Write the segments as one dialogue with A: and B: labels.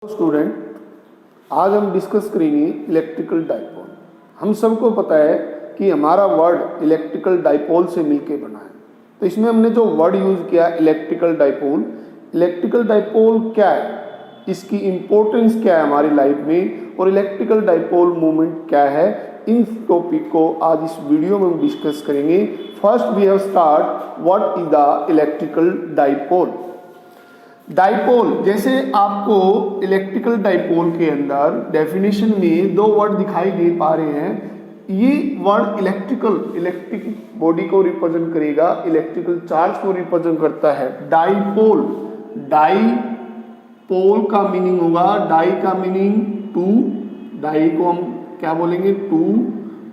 A: Student, आज हम discuss करेंगे इलेक्ट्रिकल डाइपोल। हम सबको पता है कि हमारा वर्ड इलेक्ट्रिकल डाइपोल से मिलके बना है। तो इसमें हमने जो वर्ड यूज़ किया इलेक्ट्रिकल डाइपोल क्या है, इसकी इम्पोर्टेंस क्या है हमारी लाइफ में, और इलेक्ट्रिकल डाइपोल मूवमेंट क्या है, इन टॉपिक को आज इस वीडियो में हम डिस्कस करेंगे। First we have start what is the electrical dipole. Dipole, जैसे आपको इलेक्ट्रिकल डाइपोल के अंदर डेफिनेशन में दो वर्ड दिखाई दे पा रहे हैं। ये वर्ड इलेक्ट्रिक बॉडी को रिप्रेजेंट करेगा, इलेक्ट्रिकल चार्ज को रिप्रेजेंट करता है। डाइपोल का मीनिंग होगा, डाई का मीनिंग टू, डाई को हम क्या बोलेंगे टू,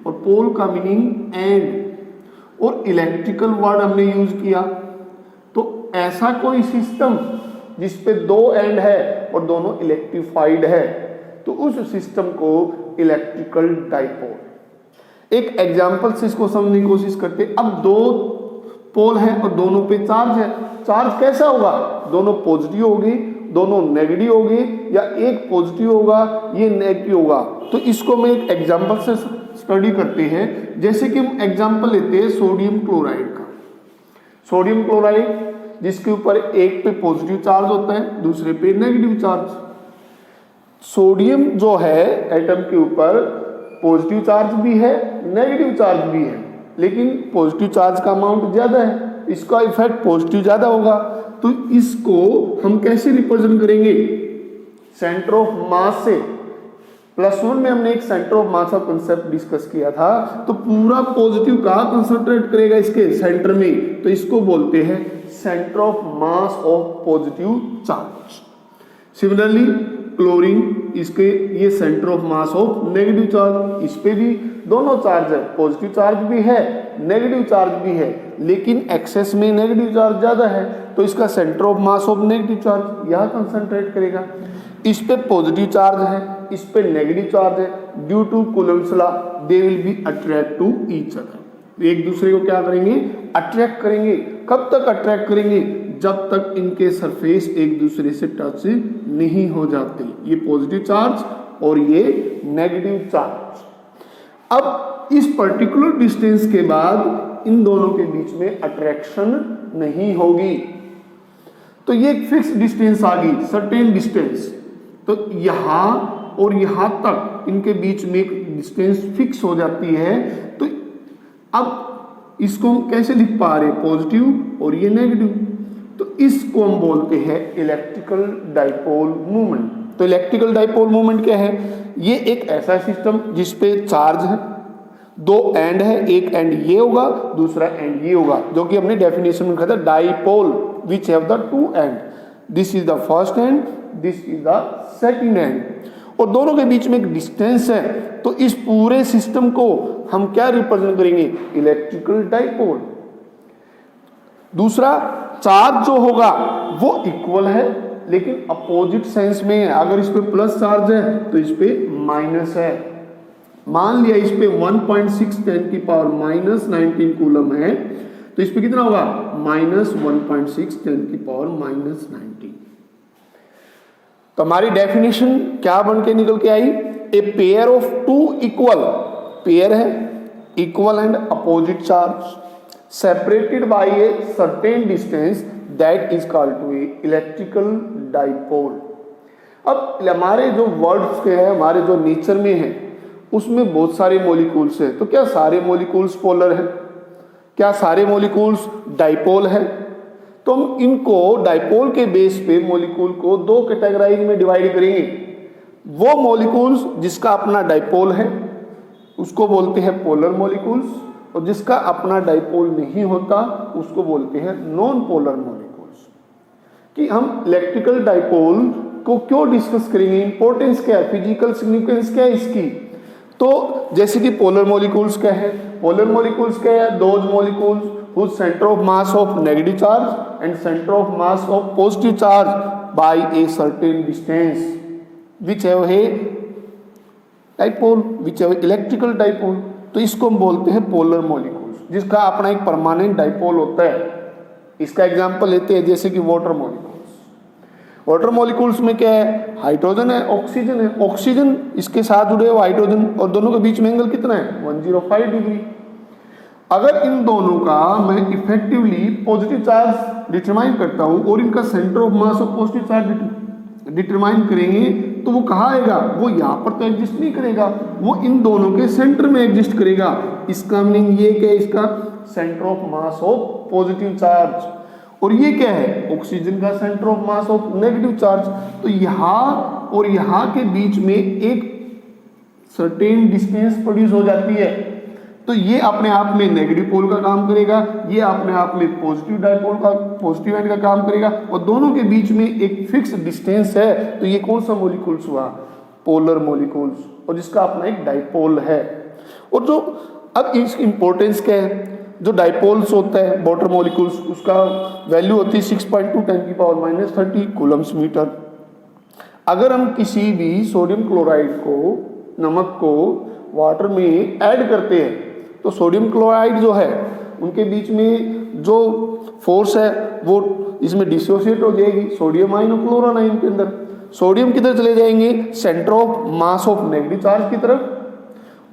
A: और पोल का मीनिंग एंड, और इलेक्ट्रिकल वर्ड हमने यूज किया। तो ऐसा कोई सिस्टम जिसपे दो एंड है और दोनों इलेक्ट्रिफाइड है, तो उस सिस्टम को इलेक्ट्रिकल डाइपोल। एक एग्जांपल से इसको समझने की कोशिश करते हैं। अब दो पोल है और दोनों पे चार्ज है। चार्ज कैसा होगा, दोनों पॉजिटिव होगी, दोनों नेगेटिव होगी, या एक पॉजिटिव होगा ये नेगेटिव होगा। तो इसको मैं एक एग्जांपल से स्टडी करते हैं। जैसे कि हम एग्जांपल लेते हैं सोडियम क्लोराइड का। सोडियम क्लोराइड जिसके ऊपर एक पे पॉजिटिव चार्ज होता है, दूसरे पे नेगेटिव चार्ज। सोडियम जो है एटम के ऊपर पॉजिटिव चार्ज भी है, नेगेटिव चार्ज भी है, लेकिन पॉजिटिव चार्ज का अमाउंट ज्यादा है, इसका इफेक्ट पॉजिटिव ज्यादा होगा। तो इसको हम कैसे रिप्रेजेंट करेंगे, सेंटर ऑफ मास से। +1 में हमने एक सेंटर ऑफ मास का कंसेप्ट डिस्कस किया था। तो पूरा पॉजिटिव कहाँ कंसंट्रेट करेगा, इसके सेंटर में, तो इसको बोलते हैं centre of mass of positive charge. Similarly chlorine, इसके ये centre of mass of negative charge. इस पे भी दोनों चार्ज है, पॉजिटिव चार्ज भी है, नेगेटिव चार्ज भी है, लेकिन एक्सेस में नेगेटिव चार्ज ज्यादा है, तो इसका centre of mass of negative charge यहाँ कंसंट्रेट करेगा। इस पे पॉजिटिव चार्ज है, इस पे नेगेटिव चार्ज है। Due to Coulomb's law they will be attract to each other. एक दूसरे को क्या करेंगे, अट्रैक्ट करेंगे। कब तक अट्रैक्ट करेंगे, जब तक इनके सरफेस एक दूसरे से टच नहीं हो जाते। ये पॉजिटिव चार्ज और ये नेगेटिव चार्ज। अब इस पर्टिकुलर डिस्टेंस के बाद इन दोनों के बीच में अट्रैक्शन नहीं होगी। तो ये एक फिक्स डिस्टेंस आ गई, सर्टेन डिस्टेंस। तो यहां और यहां तक इनके बीच में एक डिस्टेंस फिक्स हो जाती है। तो अब इसको हम कैसे लिख पा रहे हैं, पॉजिटिव और ये नेगेटिव। तो इसको हम बोलते हैं इलेक्ट्रिकल डाइपोल मूवमेंट। तो इलेक्ट्रिकल डाइपोल मूवमेंट क्या है, ये एक ऐसा सिस्टम जिसपे चार्ज है, दो एंड है, एक एंड ये होगा, दूसरा एंड ये होगा, जो कि हमने डेफिनेशन में कहा था dipole which have the two and. This is the first and, this is the second and, और दोनों के बीच में एक डिस्टेंस है। तो इस पूरे सिस्टम को हम क्या रिप्रेजेंट करेंगे, इलेक्ट्रिकल डाइपोल। दूसरा, चार्ज जो होगा वो इक्वल है, लेकिन अपोजिट सेंस में है। अगर इस पे प्लस चार्ज है तो इस पे माइनस है। मान लिया इस पे 1.6 10 की पावर -19 कूलम है, तो इस पे कितना होगा, -1.6 10 की पावर -19। तो हमारी डेफिनेशन क्या बन के निकल के आई, a pair of two equal, pair है equal and opposite charge separated by a certain distance, that is called to a electrical dipole. अब हमारे जो वर्ड्स के हैं, हमारे जो नेचर में है, उसमें बहुत सारे मॉलिक्यूल्स है। तो क्या सारे मॉलिक्यूल्स पोलर है, क्या सारे मॉलिक्यूल्स डाइपोल है? तो हम इनको डाइपोल के बेस पे मॉलिक्यूल को दो कैटेगराइज में डिवाइड करेंगे। वो मॉलिक्यूल्स जिसका अपना डाइपोल है उसको बोलते हैं पोलर मॉलिक्यूल्स, और जिसका अपना डाइपोल नहीं होता उसको बोलते हैं नॉन पोलर मॉलिक्यूल्स। कि हम इलेक्ट्रिकल डाइपोल को क्यों डिस्कस करेंगे, इंपॉर्टेंस क्या है, फिजिकल सिग्निफिकेंस क्या है इसकी। तो जैसे कि पोलर मॉलिक्यूल्स क्या है, पोलर मॉलिक्यूल्स क्या है, those molecules whose center of mass of negative charge and center of mass of positive charge by a certain distance which have a dipole, which have electrical dipole। तो इसको हम बोलते हैं polar molecules, जिसका अपना एक परमानेंट डाइपोल होता है। इसका एग्जांपल लेते हैं जैसे कि वाटर मॉलिक्यूल्स। वाटर मॉलिक्यूल्स में क्या है, हाइड्रोजन है, ऑक्सीजन है, ऑक्सीजन इसके साथ जुड़े हुए हाइड्रोजन, और दोनों के बीच में एंगल कितना है 105 डिग्री। अगर इन दोनों का मैं इफेक्टिवली पॉजिटिव चार्ज डिटरमाइन करता हूं और इनका centre of mass of positive charge determine करेंगे तो वो कहाँ आएगा, वो यहाँ पर तो एग्जिस्ट नहीं करेगा, वो इन दोनों के सेंटर में एग्जिस्ट करेगा। इसका मीनिंग ये क्या है, इसका centre of mass of positive charge, और ये क्या है ऑक्सीजन का centre of mass of negative charge. तो यहाँ और यहाँ के बीच में एक सर्टेन डिस्टेंस प्रोड्यूस हो जाती है, तो ये अपने आप में नेगेटिव पोल का काम करेगा, ये अपने आप में पॉजिटिव डाइपोल का पॉजिटिव एंड का काम करेगा, और दोनों के बीच में एक फिक्स डिस्टेंस है। तो ये कौन सा मॉलिक्यूल्स हुआ, पोलर मॉलिक्यूल्स, और जिसका अपना एक डाइपोल है। और जो अब इसकी इंपॉर्टेंस क्या है, जो डाइपोल्स होता है वाटर मॉलिक्यूल्स, उसका वैल्यू होती है 6.2 × 10⁻³ कूलम्स मीटर। अगर हम किसी भी सोडियम क्लोराइड को, नमक को वाटर में ऐड करते हैं तो सोडियम क्लोराइड जो है उनके बीच में जो फोर्स है वो इसमें डिसोसिएट हो जाएगी सोडियम आयन और क्लोराइन आयन के अंदर। सोडियम किधर चले जाएंगे, centre of mass of negative charge की तरफ,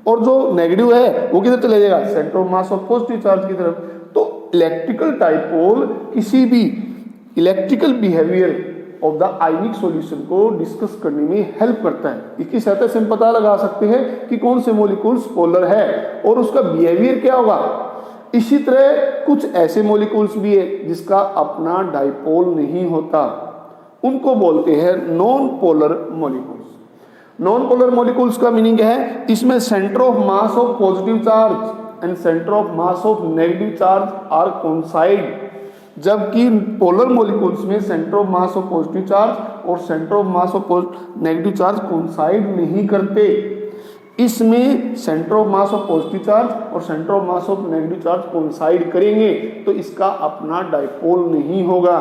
A: और जो नेगेटिव है वो किधर चले जाएगा, centre of mass of positive charge की तरफ। तो इलेक्ट्रिकल डाइपोल किसी भी electrical behaviour of the ionic solution को डिस्कस करने में हेल्प करता है। इसकी सहायता से हम पता लगा सकते हैं कि कौन से मॉलिक्यूल्स पोलर है और उसका बिहेवियर क्या होगा। इसी तरह कुछ ऐसे मॉलिक्यूल्स भी है जिसका अपना डाइपोल नहीं होता, उनको बोलते हैं non polar molecules. Non polar molecules का मीनिंग है इसमें centre of mass of positive charge and centre of mass of negative charge are coincide, जबकि पोलर मॉलिक्यूल्स में centre of mass of positive charge और centre of mass of negative charge coincide नहीं करते। इसमें centre of mass of positive charge और centre of mass of negative charge coincide करेंगे तो इसका अपना डाइपोल नहीं होगा।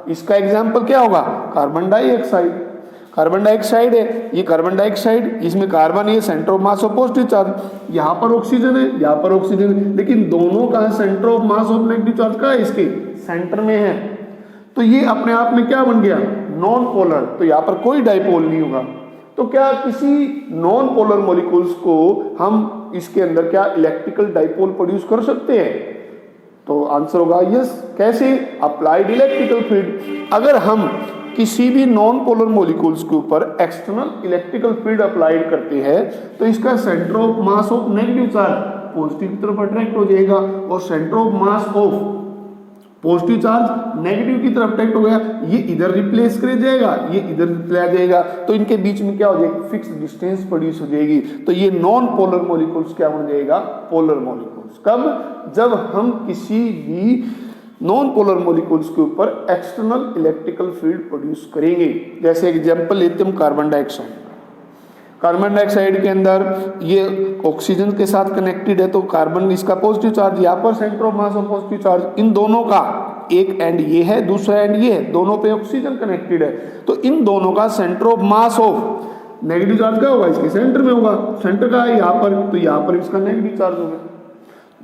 A: इसका एग्जाम्पल क्या होगा, कार्बन डाइऑक्साइड। कार्बन डाइऑक्साइड है, ये कार्बन डाइऑक्साइड, इसमें कार्बन है, centre of mass of positive charge, यहाँ पर ऑक्सीजन है, यहाँ पर ऑक्सीजन है, लेकिन दोनों का centre of mass of negative charge का है, इसके सेंटर में है। तो ये अपने आप में क्या बन गया, नॉन पोलर। तो यहाँ पर कोई डाइपोल नहीं होगा। तो क्या किसी नॉन पोलर मॉलिक्यूल्स को हम इसके अंदर क्या इलेक्ट्रिकल डाइपोल प्रोड्यूस कर सकते हैं? तो आंसर होगा यस। कैसे, अप्लाइड इलेक्ट्रिकल फील्ड। अगर हम किसी भी नॉन पोलर मॉलिक्यूल्स के ऊपर एक्सटर्नल इलेक्ट्रिकल फील्ड अप्लाइड करते हैं तो इसका centre of mass of negative charge positive की तरफ अट्रैक्ट हो जाएगा और centre of mass of positive charge negative की तरफ अट्रैक्ट हो गया, ये इधर रिप्लेस कर जाएगा, ये इधर रिप्ले आ जाएगा, तो इनके बीच में क्या हो जाएगा, फिक्स डिस्टेंस प्रोड्यूस हो जाएगी। तो ये नॉन पोलर मॉलिक्यूल्स क्या बन जाएगा, पोलर मॉलिक्यूल्स। कब, जब हम किसी भी नॉन पोलर मॉलिक्यूल्स के ऊपर एक्सटर्नल इलेक्ट्रिकल फील्ड प्रोड्यूस करेंगे। जैसे एग्जांपल लेते हैं कार्बन डाइऑक्साइड। कार्बन डाइऑक्साइड के अंदर ये ऑक्सीजन के साथ कनेक्टेड है तो कार्बन इसका पॉजिटिव चार्ज, यहाँ पर centre of mass of positive charge, इन दोनों का एक एंड ये है, दूसरा एंड ये है, दोनों पे ऑक्सीजन कनेक्टेड है, तो इन दोनों का centre of mass of negative charge क्या होगा, इसके सेंटर में होगा। सेंटर का है यहाँ पर, तो यहाँ पर इसका नेगेटिव चार्ज होगा।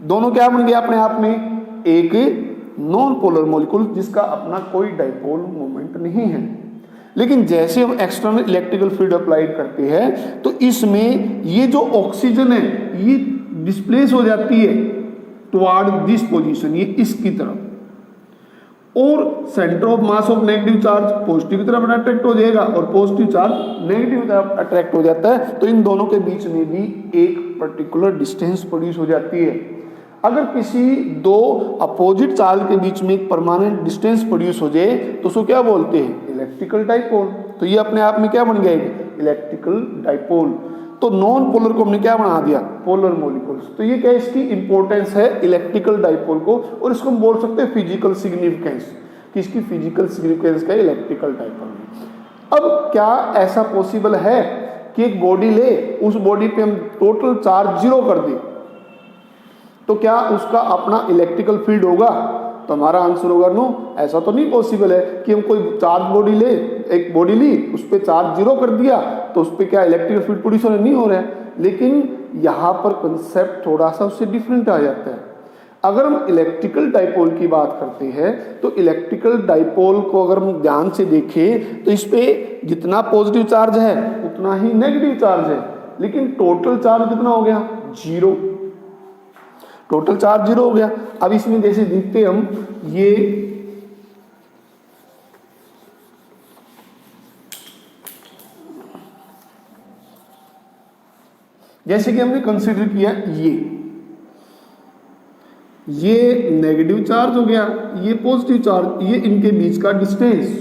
A: दोनों क्या बन गया अपने आप में, एक नॉन पोलर मॉलिक्यूल जिसका अपना कोई डाइपोल मोमेंट नहीं है। लेकिन जैसे हम एक्सटर्नल इलेक्ट्रिकल फील्ड अप्लाइड करते हैं तो इसमें ये जो ऑक्सीजन है ये डिस्प्लेस हो जाती है टुवर्ड दिस पोजीशन, ये इसकी तरफ, और centre of mass of negative charge positive की तरफ अट्रैक्ट हो जाएगा और पॉजिटिव चार्ज नेगेटिव की तरफ अट्रैक्ट हो जाता है। तो इन दोनों के बीच में भी एक पर्टिकुलर डिस्टेंस प्रोड्यूस हो जाती है। अगर किसी दो अपोजिट चार्ज के बीच में एक परमानेंट डिस्टेंस प्रोड्यूस हो जाए तो उसको क्या बोलते हैं, इलेक्ट्रिकल डाइपोल। तो ये अपने आप में क्या बन गया, इलेक्ट्रिकल डाइपोल। तो नॉन पोलर को हमने क्या बना दिया, पोलर मॉलिक्यूल्स। तो ये क्या, इसकी इंपॉर्टेंस है इलेक्ट्रिकल डाइपोल को, और इसको हम बोल सकते हैं फिजिकल सिग्निफिकेंस, कि इसकी फिजिकल सिग्निफिकेंस का इलेक्ट्रिकल डाइपोल। अब क्या ऐसा पॉसिबल है कि एक बॉडी ले, उस बॉडी पे हम टोटल चार्ज 0 कर दें तो क्या उसका अपना इलेक्ट्रिकल फील्ड होगा? तो हमारा आंसर होगा नो, ऐसा तो नहीं पॉसिबल है कि हम कोई चार्ज बॉडी ले, एक बॉडी ली, उस पर चार्ज 0 कर दिया तो उस पर क्या इलेक्ट्रिकल फील्ड प्रोड्यूस नहीं हो रहा है। लेकिन यहाँ पर कंसेप्ट थोड़ा सा उससे डिफरेंट आ जाता है। अगर हम इलेक्ट्रिकल डाइपोल की बात करते हैं तो इलेक्ट्रिकल डाइपोल को अगर हम ध्यान से देखें तो इस पे जितना पॉजिटिव चार्ज है उतना ही नेगेटिव चार्ज है, लेकिन टोटल चार्ज कितना हो गया? 0। टोटल चार्ज 0 हो गया। अब इसमें जैसे देखते हम, ये जैसे कि हमने कंसीडर किया ये नेगेटिव चार्ज हो गया, ये पॉजिटिव चार्ज, ये इनके बीच का डिस्टेंस,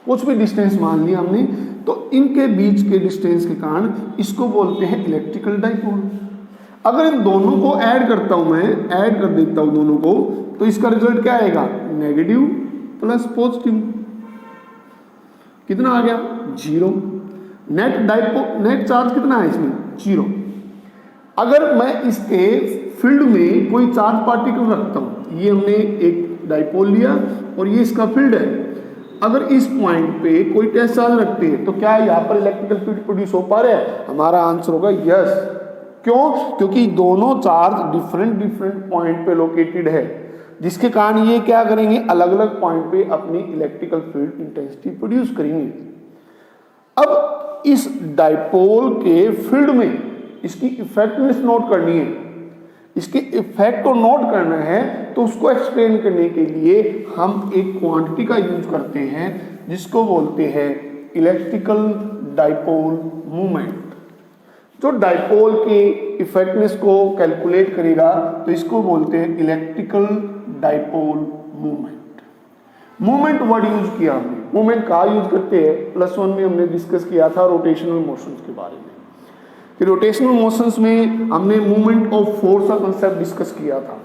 A: कुछ भी डिस्टेंस मान लिया हमने, तो इनके बीच के डिस्टेंस के कारण इसको बोलते हैं इलेक्ट्रिकल डाइपोल। अगर इन दोनों को ऐड करता हूं, मैं ऐड कर देता हूं दोनों को, तो इसका रिजल्ट क्या आएगा? Negative plus positive. कितना आ गया? 0। नेट चार्ज कितना है इसमें? 0। अगर मैं इसके फील्ड में कोई चार्ज पार्टिकल रखता हूं, ये हमने एक डाइपोल लिया और ये इसका फील्ड है, अगर इस पॉइंट पे कोई टेस्ट चार्ज रखते हैं तो क्या यहाँ पर इलेक्ट्रिकल फील्ड प्रोड्यूस हो पा रहा है? हमारा आंसर होगा यस। क्यों? क्योंकि दोनों चार्ज डिफरेंट पॉइंट पे लोकेटेड है, जिसके कारण ये क्या करेंगे? अलग अलग पॉइंट पे अपनी इलेक्ट्रिकल फील्ड इंटेंसिटी प्रोड्यूस करेंगे। अब इस डाइपोल के फील्ड में इसकी इफेक्टनेस नोट करनी है, इसके इफेक्ट को नोट करना है, तो उसको एक्सप्लेन करने के लिए हम एक क्वांटिटी का यूज करते हैं जिसको बोलते हैं इलेक्ट्रिकल डाइपोल मूवमेंट। जो डाइपोल के इफेक्टनेस को कैलकुलेट करेगा तो इसको बोलते हैं electrical dipole movement. Movement word use किया हमने। मूवमेंट का यूज करते हैं +1 में हमने डिस्कस किया था रोटेशनल मोशंस के बारे में। रोटेशनल मोशंस में हमने मूवमेंट ऑफ फोर्स का कंसेप्ट डिस्कस किया था।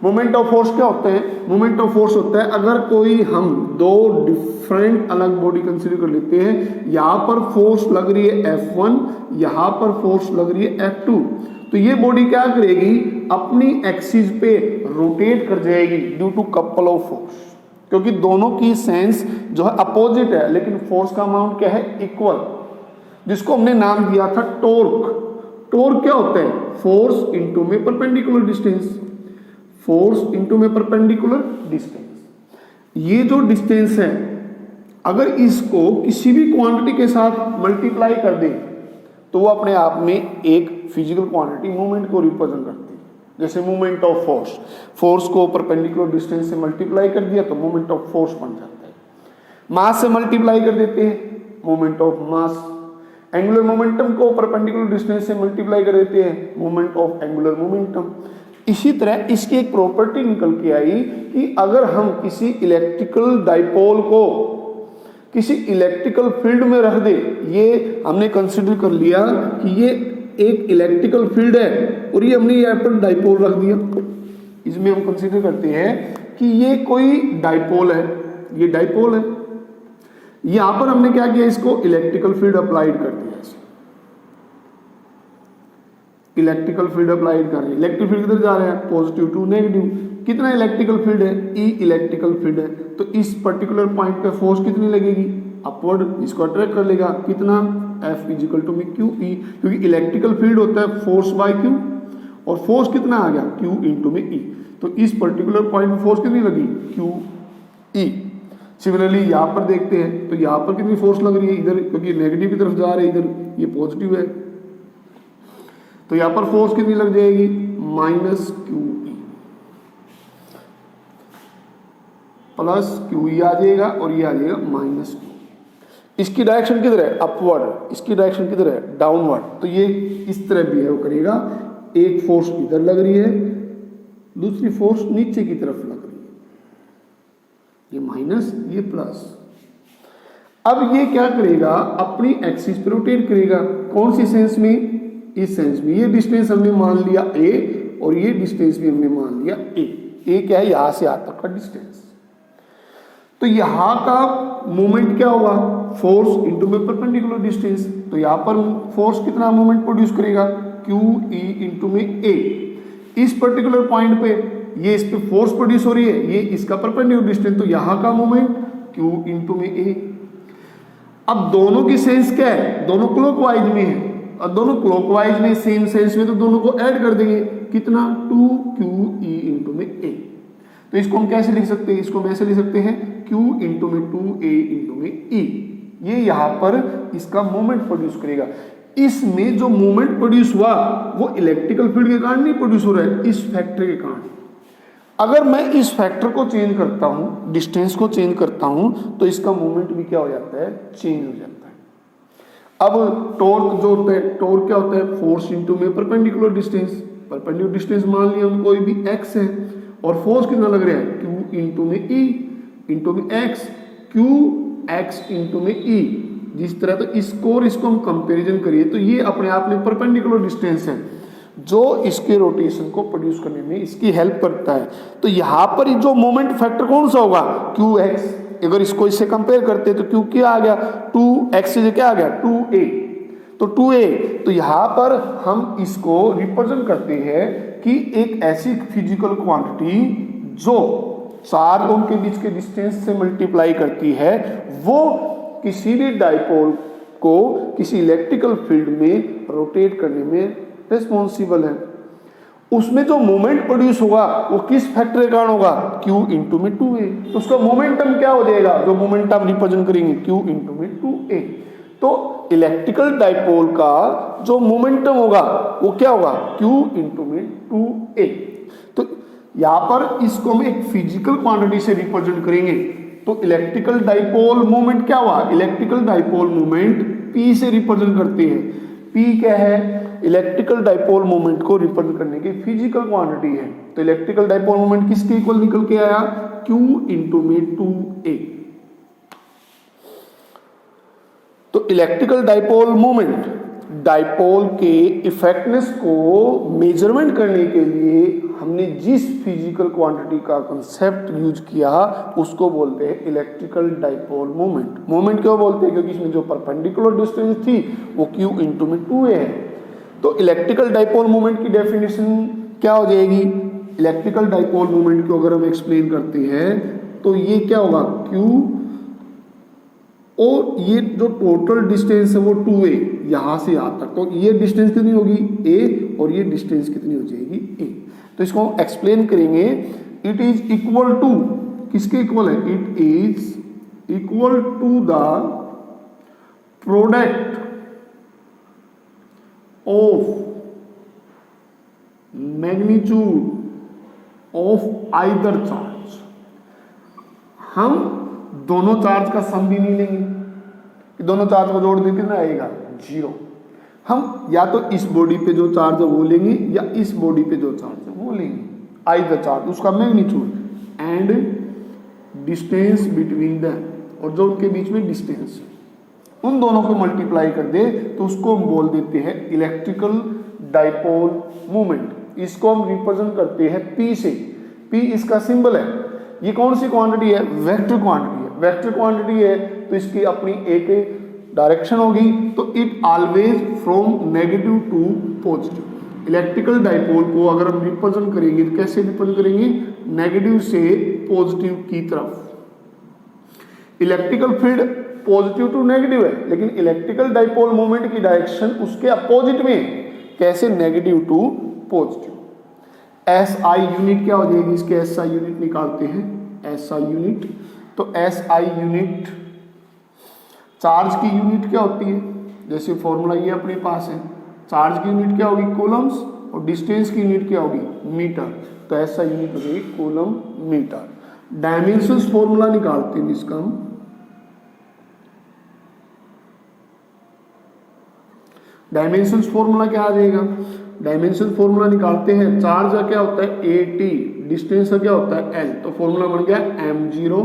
A: मूवमेंट ऑफ फोर्स क्या होता है? मूवमेंट ऑफ फोर्स होता है अगर कोई हम दो डिफरेंट अलग बॉडी कंसीडर कर लेते हैं, यहाँ पर फोर्स लग रही है F1, यहाँ पर फोर्स लग रही है F2, तो ये बॉडी क्या करेगी? अपनी एक्सिस पे रोटेट कर जाएगी due to couple of force, क्योंकि दोनों की सेंस जो है अपोजिट है, लेकिन फोर्स का अमाउंट क्या है? इक्वल, जिसको हमने नाम दिया था टॉर्क। टॉर्क क्या होता है? फोर्स इनटू में परपेंडिकुलर डिस्टेंस, फोर्स इनटू में परपेंडिकुलर डिस्टेंस। ये जो डिस्टेंस है, अगर इसको किसी भी क्वांटिटी के साथ मल्टीप्लाई कर दे तो वो अपने आप में एक फिजिकल क्वांटिटी मूवमेंट को रिप्रेजेंट करती है। जैसे मूवमेंट ऑफ फोर्स, फोर्स को परपेंडिकुलर डिस्टेंस से मल्टीप्लाई कर दिया तो मूवमेंट ऑफ फोर्स बन जाता है। मास से मल्टीप्लाई कर देते हैं, movement of mass. Angular momentum को परपेंडिकुलर डिस्टेंस से मल्टीप्लाई कर देते हैं, मूवमेंट ऑफ एंगुलर मोमेंटम। इसी तरह इसकी एक प्रॉपर्टी निकल के आई कि अगर हम किसी इलेक्ट्रिकल डाइपोल को किसी इलेक्ट्रिकल फील्ड में रख दे, ये हमने कंसीडर कर लिया कि ये एक इलेक्ट्रिकल फील्ड है और ये हमने यहाँ पर डाइपोल रख दिया, इसमें हम कंसीडर करते हैं कि ये कोई डाइपोल है, ये डाइपोल है। यहां पर हमने क्या किया? इसको इलेक्ट्रिकल फील्ड अप्लाइड कर दिया। इलेक्ट्रिकल फील्ड अप्लाइड कर रहे हैं, इलेक्ट्रिक फील्ड किधर जा रहे हैं? Positive to negative. कितना इलेक्ट्रिकल फील्ड है? ई इलेक्ट्रिकल फील्ड है, तो इस पर्टिकुलर पॉइंट पे फोर्स कितनी लगेगी? अपवर्ड, इसको अट्रैक्ट कर लेगा। कितना? F = में QE, क्योंकि इलेक्ट्रिकल फील्ड होता है फोर्स बाय Q, और फोर्स कितना आ गया? Q × में E। तो इस पर्टिकुलर पॉइंट पे फोर्स कितनी लगी? QE। सिमिलरली यहाँ पर देखते हैं तो यहाँ पर कितनी फोर्स लग रही है? इधर, क्योंकि नेगेटिव की तरफ जा रहे हैं, इधर ये पॉजिटिव है, तो यहाँ पर फोर्स कितनी लग जाएगी? -QE प्लस QE आ जाएगा और ये आ जाएगा -Q। इसकी डायरेक्शन किधर है? अपवर्ड। इसकी डायरेक्शन किधर है? डाउनवर्ड। तो ये इस तरह बिहेव करेगा। एक फोर्स इधर लग रही है, दूसरी फोर्स नीचे की तरफ लग रही है, ये माइनस, ये प्लस। अब ये क्या करेगा? अपनी एक्सिस पे रोटेट करेगा। कौन सी सेंस में? इस सेंस में। ये डिस्टेंस हमने मान लिया A और ये डिस्टेंस भी हमने मान लिया A। A क्या है? यहां से यहां तक का डिस्टेंस। तो यहां का मूवमेंट क्या होगा? फोर्स इनटू में परपेंडिकुलर डिस्टेंस। तो यहां पर फोर्स कितना मूवमेंट प्रोड्यूस करेगा? QE × में A। इस पर्टिकुलर पॉइंट पे ये इस पे फोर्स प्रोड्यूस हो रही है, ये इसका परपेंडिकुलर डिस्टेंस, तो यहां का मूवमेंट Q × में A। अब दोनों की सेंस क्या है? दोनों क्लॉकवाइज में है। और दोनों क्लॉकवाइज में सेम सेंस में, तो दोनों को ऐड कर देंगे, कितना 2QE इंटू में A। तो इसको हम कैसे लिख सकते हैं, इसको हम ऐसे लिख सकते हैं Q इंटू में 2A इंटू में E। ये यहां पर इसका मोमेंट प्रोड्यूस करेगा। इसमें जो मोमेंट प्रोड्यूस हुआ वो इलेक्ट्रिकल फील्ड के कारण नहीं प्रोड्यूस हो रहा है, इस फैक्टर के कारण। अगर मैं इस फैक्टर को चेंज करता हूं, डिस्टेंस को चेंज करता हूं, तो इसका मोमेंट भी क्या हो जाता है, चेंज हो जाता है। अब टॉर्क जो होता है, टॉर्क क्या होता है, फोर्स इंटू में परपेंडिकुलर डिस्टेंस। परपेंडिकुलर डिस्टेंस मान लिया हम कोई भी x है, और फोर्स कितना लग रहा है, Q इंटू में E इंटू में x, QX इंटू में E। जिस तरह तो इसको और इसको हम कंपैरिजन करिए तो ये अपने आप में परपेंडिकुलर डिस्टेंस है जो इसके रोटेशन को प्रोड्यूस करने में इसकी हेल्प करता है। तो यहाँ पर जो मोमेंट फैक्टर कौन सा होगा, QX। अगर इसको इससे कंपेयर करते हैं तो Q क्या आ गया, 2x से क्या आ गया 2A, तो 2A। तो यहाँ पर हम इसको रिप्रेजेंट करते हैं कि एक ऐसी फिजिकल क्वांटिटी जो चार उनके बीच के डिस्टेंस से मल्टीप्लाई करती है, वो किसी भी डाइपोल को किसी इलेक्ट्रिकल फील्ड में रोटेट करने में रिस्पॉन्सिबल है। उसमें जो मोमेंट प्रोड्यूस होगा वो किस फैक्टर के कारण होगा, Q इंटू में 2A। तो उसका मोमेंटम क्या हो जाएगा, जो मोमेंटम रिप्रेजेंट करेंगे Q इंटू में 2A। तो इलेक्ट्रिकल डाइपोल का जो मोमेंटम होगा वो क्या होगा, Q इंटू में 2A। तो यहां पर इसको हम एक फिजिकल क्वांटिटी से रिप्रेजेंट करेंगे। तो इलेक्ट्रिकल डाइपोल मोमेंट क्या हुआ, इलेक्ट्रिकल डाइपोल मोमेंट P से रिप्रेजेंट करते हैं। P क्या है, इलेक्ट्रिकल डाइपोल मोमेंट को रिप्रेजेंट करने की फिजिकल क्वांटिटी है। तो इलेक्ट्रिकल डाइपोल मोमेंट किसके इक्वल निकल के आया, Q इंटू में 2A। तो इलेक्ट्रिकल डाइपोल मोमेंट, डाइपोल के इफेक्टनेस को मेजरमेंट करने के लिए हमने जिस फिजिकल क्वांटिटी का कंसेप्ट यूज किया उसको बोलते हैं इलेक्ट्रिकल डाइपोल मोमेंट। मोमेंट क्यों बोलते हैं, क्योंकि इसमें जो परपेंडिकुलर डिस्टेंस थी वो Q इंटू में 2A है। तो इलेक्ट्रिकल डाइपोल मोमेंट की डेफिनेशन क्या हो जाएगी, इलेक्ट्रिकल डाइपोल मोमेंट को अगर हम एक्सप्लेन करते हैं तो ये क्या होगा, Q और ये जो टोटल डिस्टेंस है वो 2A यहां से यहां तक। तो ये डिस्टेंस कितनी होगी, A, और ये डिस्टेंस कितनी हो जाएगी, A। तो इसको हम एक्सप्लेन करेंगे। इट इज इक्वल टू, किसके इक्वल है, it is equal to the product of magnitude of either charge. हम दोनों चार्ज का सम भी नहीं लेंगे कि दोनों चार्ज को जोड़ देते ना आएगा 0। हम या तो इस बॉडी पे जो चार्ज है वो लेंगे या इस बॉडी पे जो चार्ज है वो लेंगे, आइदर चार्ज, उसका magnitude and distance between them, और जो उनके बीच में डिस्टेंस है उन दोनों को मल्टीप्लाई कर दे तो उसको हम बोल देते हैं इलेक्ट्रिकल डाइपोल मोमेंट। इसको हम रिप्रेजेंट करते हैं P से। P इसका सिंबल है। ये कौन सी क्वांटिटी है, वेक्टर क्वांटिटी है। वेक्टर क्वांटिटी है तो इसकी अपनी एक डायरेक्शन होगी, तो it always from negative to positive. Electrical dipole को अगर हम रिप्रेजेंट करेंगे तो कैसे रिप्रेजेंट करेंगे, नेगेटिव से पॉजिटिव की तरफ। Electrical field positive to negative है, लेकिन इलेक्ट्रिकल डाइपोल मोमेंट की डायरेक्शन उसके अपोजिट में, कैसे, negative to positive. SI unit क्या हो जाएगी, इसके SI यूनिट निकालते हैं, SI यूनिट। तो SI यूनिट चार्ज की यूनिट क्या होती है, जैसे फॉर्मूला ये अपने पास है, चार्ज की यूनिट क्या होगी, कूलम्स, और डिस्टेंस की यूनिट क्या होगी, मीटर। तो SI यूनिट हो जाएगी कूलम मीटर। डायमेंशंस फॉर्मूला निकालते हैं इसका हम, डायमेंशंस फॉर्मूला क्या आ जाएगा, डायमेंशन फॉर्मूला निकालते हैं, चार्ज का क्या होता है AT, डिस्टेंस का क्या होता है L। तो फॉर्मूला बन गया M0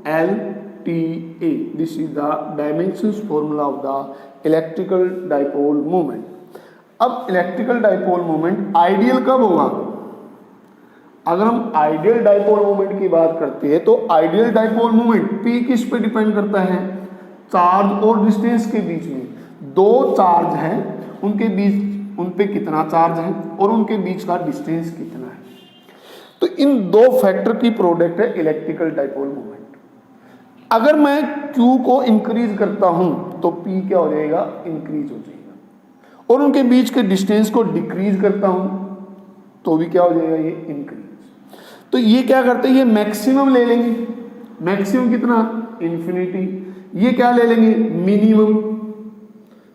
A: LTA। This is the dimensions formula of the electrical dipole moment. अब इलेक्ट्रिकल डाइपोल मोमेंट आइडियल कब होगा, अगर हम आइडियल डाइपोल मोमेंट की बात करते हैं तो आइडियल डाइपोल मोमेंट P किस पे डिपेंड करता है, चार्ज और डिस्टेंस के बीच में। दो चार्ज हैं, उनके बीच उन पे कितना चार्ज है और उनके बीच का डिस्टेंस कितना है। तो इन दो फैक्टर की प्रोडक्ट है इलेक्ट्रिकल डाइपोल मोमेंट। अगर मैं Q को इंक्रीज करता हूं तो P क्या हो जाएगा, इंक्रीज हो जाएगा। और उनके बीच के डिस्टेंस को डिक्रीज करता हूं तो भी क्या हो जाएगा, ये इंक्रीज। तो ये क्या करते हैं, ये मैक्सिमम ले लेंगे, मैक्सिमम कितना, इन्फिनिटी। ये क्या ले लेंगे, मिनिमम,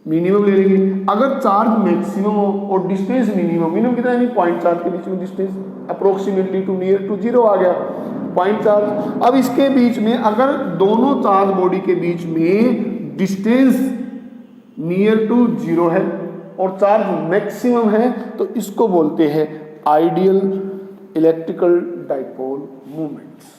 A: मिनिमम ले लेंगे। अगर चार्ज मैक्सिमम हो और डिस्टेंस मिनिमम, मिनिमम कितना है, पॉइंट चार्ज के बीच में distance approximately to near to zero आ गया पॉइंट चार्ज। अब इसके बीच में अगर दोनों चार्ज बॉडी के बीच में डिस्टेंस नियर टू जीरो है और चार्ज मैक्सिमम है तो इसको बोलते हैं आइडियल इलेक्ट्रिकल डाइपोल मोमेंट्स।